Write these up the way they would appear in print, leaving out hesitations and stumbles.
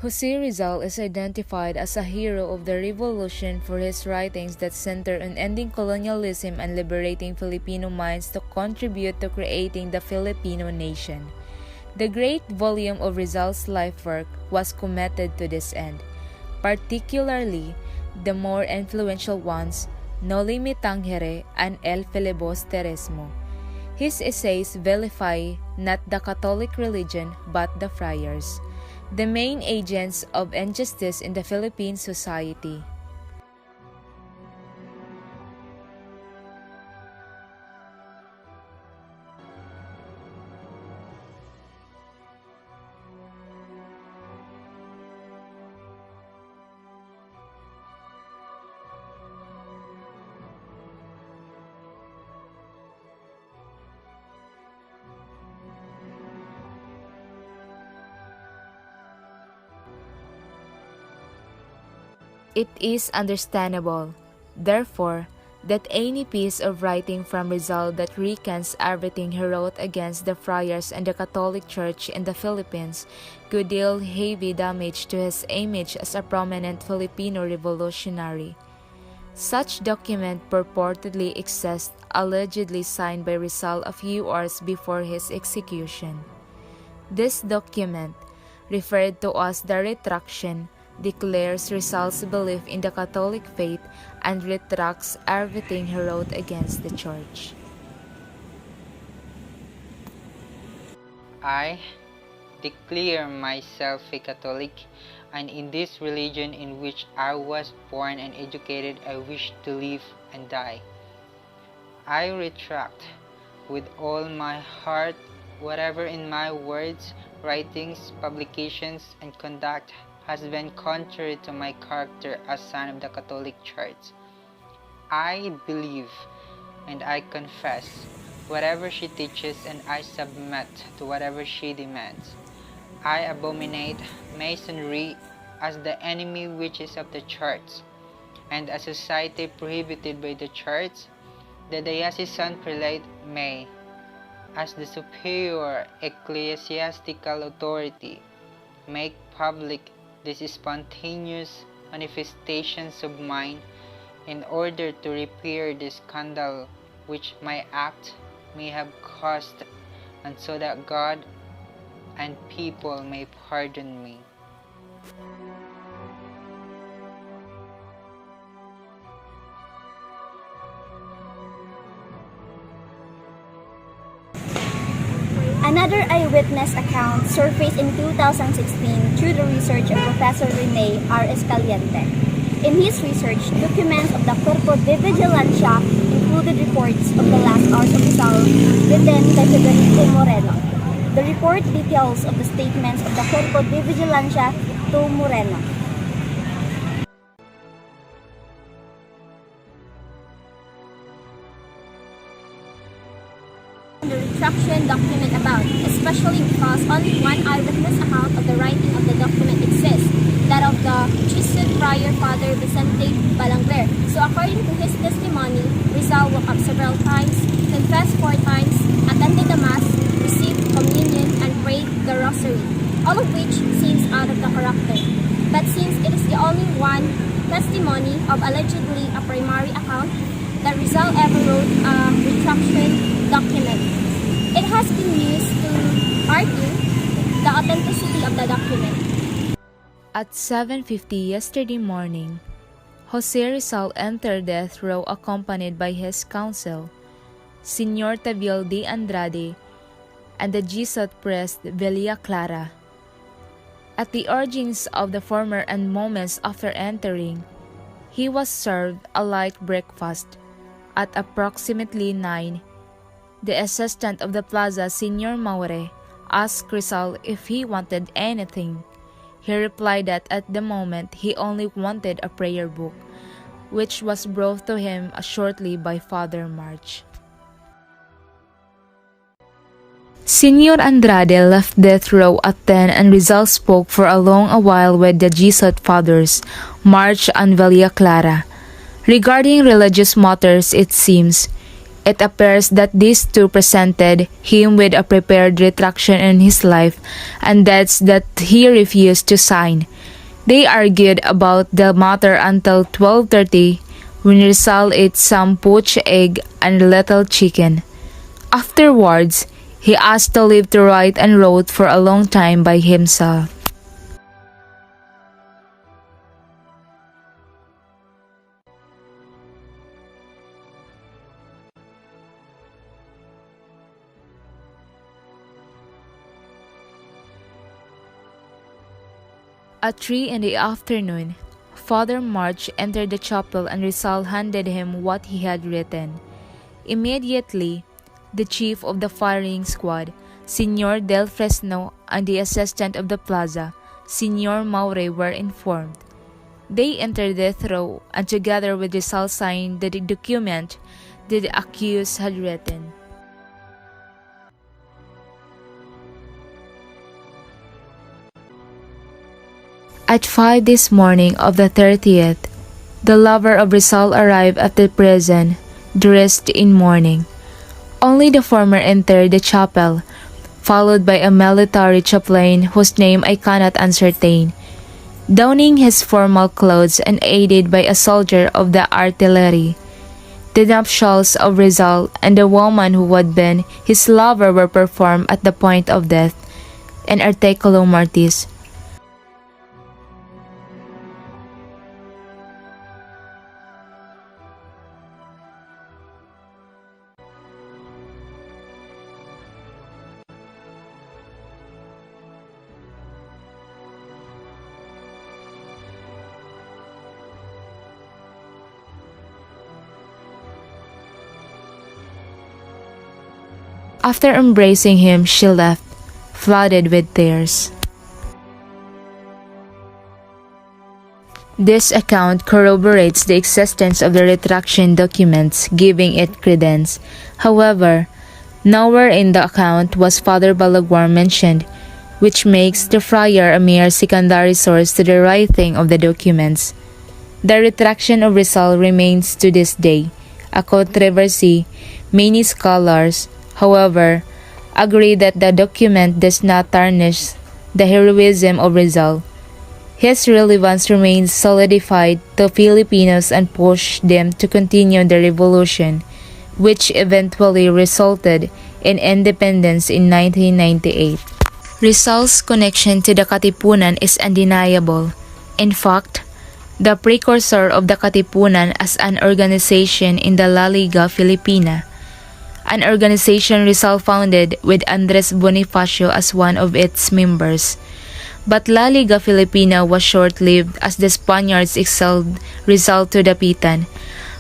Jose Rizal is identified as a hero of the revolution for his writings that center on ending colonialism and liberating Filipino minds to contribute to creating the Filipino nation. The great volume of Rizal's life work was committed to this end, particularly the more influential ones, Noli Me Tangere and El Filibusterismo. His essays vilify not the Catholic religion but the friars, the main agents of injustice in the Philippine society. It is understandable, therefore, that any piece of writing from Rizal that recounts everything he wrote against the friars and the Catholic Church in the Philippines could deal heavy damage to his image as a prominent Filipino revolutionary. Such document purportedly exists, allegedly signed by Rizal a few hours before his execution. This document, referred to as the Retraction, declares Rizal's belief in the Catholic faith and retracts everything he wrote against the Church. I declare myself a Catholic, and in this religion in which I was born and educated I wish to live and die. I retract with all my heart whatever in my words, writings, publications, and conduct has been contrary to my character as son of the Catholic Church. I believe and I confess whatever she teaches, and I submit to whatever she demands. I abominate Masonry as the enemy which is of the Church, and a society prohibited by the Church. The diocesan prelate may, as the superior ecclesiastical authority, make public these spontaneous manifestations of mine in order to repair the scandal which my act may have caused, and so that God and people may pardon me. Another eyewitness account surfaced in 2016 through the research of Professor Rene R. Escaliente. In his research, documents of the Cuerpo de Vigilancia included reports of the last hours of Rizal written by Federico Moreno. The report details of the statements of the Cuerpo de Vigilancia to Moreno. The retraction document about, especially because only one eyewitness account of the writing of the document exists, that of the Jesuit friar Father Vicente Balangler. So according to his testimony, Rizal woke up several times, confessed 4 times, attended the Mass, received communion, and prayed the Rosary, all of which seems out of the character. But since it is the only one testimony of allegedly a primary account, that Rizal ever wrote a retraction document, it has been used to argue the authenticity of the document. At 7:50 yesterday morning, Jose Rizal entered death row accompanied by his counsel, Señor Tabil de Andrade, and the Jesuit priest Villa Clara. At the urgings of the former and moments after entering, he was served a light breakfast. At approximately 9, the assistant of the plaza, Señor Maure, asked Rizal if he wanted anything. He replied that at the moment he only wanted a prayer book, which was brought to him shortly by Father March. Señor Andrade left death row at 10 and Rizal spoke for a long while with the Jesuit fathers, March and Villa Clara. Regarding religious matters, it seems, It appears that these two presented him with a prepared retraction in his life and debts that he refused to sign. They argued about the matter until 12:30 when Rizal ate some poached egg and a little chicken. Afterwards, he asked to leave to write and wrote for a long time by himself. At 3 in the afternoon, Father March entered the chapel and Rizal handed him what he had written. Immediately, the chief of the firing squad, Senor Del Fresno, and the assistant of the plaza, Senor Maure, were informed. They entered the throw and together with Rizal signed the document that the accused had written. At 5 this morning of the 30th, the lover of Rizal arrived at the prison, dressed in mourning. Only the former entered the chapel, followed by a military chaplain whose name I cannot ascertain. Donning his formal clothes and aided by a soldier of the artillery, the nuptials of Rizal and the woman who had been his lover were performed at the point of death, in articulo mortis. After embracing him, she left, flooded with tears. This account corroborates the existence of the retraction documents, giving it credence. However, nowhere in the account was Father Balaguer mentioned, which makes the friar a mere secondary source to the writing of the documents. The retraction of Rizal remains to this day a controversy. Many scholars, however, agree that the document does not tarnish the heroism of Rizal. His relevance remains solidified to Filipinos and pushed them to continue the revolution, which eventually resulted in independence in 1998. Rizal's connection to the Katipunan is undeniable. In fact, the precursor of the Katipunan as an organization in the La Liga Filipina, an organization Rizal founded with Andres Bonifacio as one of its members. But La Liga Filipina was short-lived as the Spaniards exiled Rizal to Dapitan.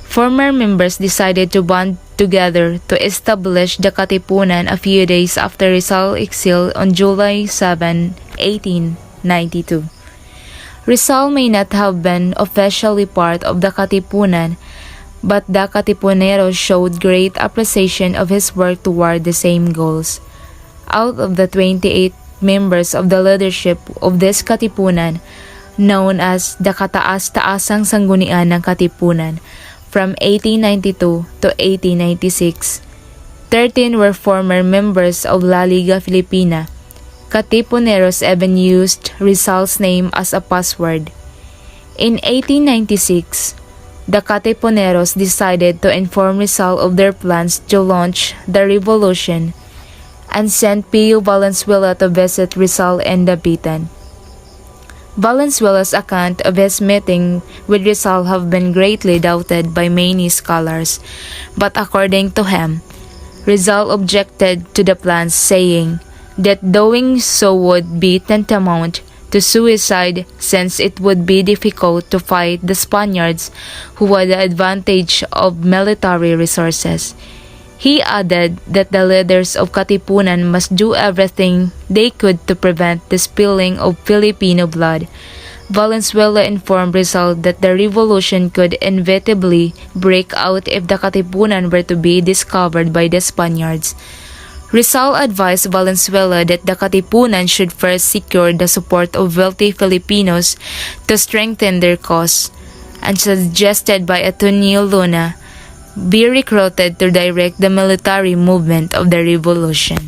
Former members decided to band together to establish the Katipunan a few days after Rizal exiled on July 7, 1892. Rizal may not have been officially part of the Katipunan, but the Katipuneros showed great appreciation of his work toward the same goals. Out of the 28 members of the leadership of this Katipunan, known as the Kataas-Taasang Sanggunian ng Katipunan, from 1892 to 1896, 13 were former members of La Liga Filipina. Katipuneros even used Rizal's name as a password. In 1896, the Katipuneros decided to inform Rizal of their plans to launch the revolution and sent Pio Valenzuela to visit Rizal and Dapitan. Valenzuela's account of his meeting with Rizal have been greatly doubted by many scholars, but according to him, Rizal objected to the plans, saying that doing so would be tantamount to suicide since it would be difficult to fight the Spaniards who had the advantage of military resources. He added that the leaders of Katipunan must do everything they could to prevent the spilling of Filipino blood. Valenzuela informed Rizal that the revolution could inevitably break out if the Katipunan were to be discovered by the Spaniards. Rizal advised Valenzuela that the Katipunan should first secure the support of wealthy Filipinos to strengthen their cause, and suggested by Antonio Luna be recruited to direct the military movement of the revolution.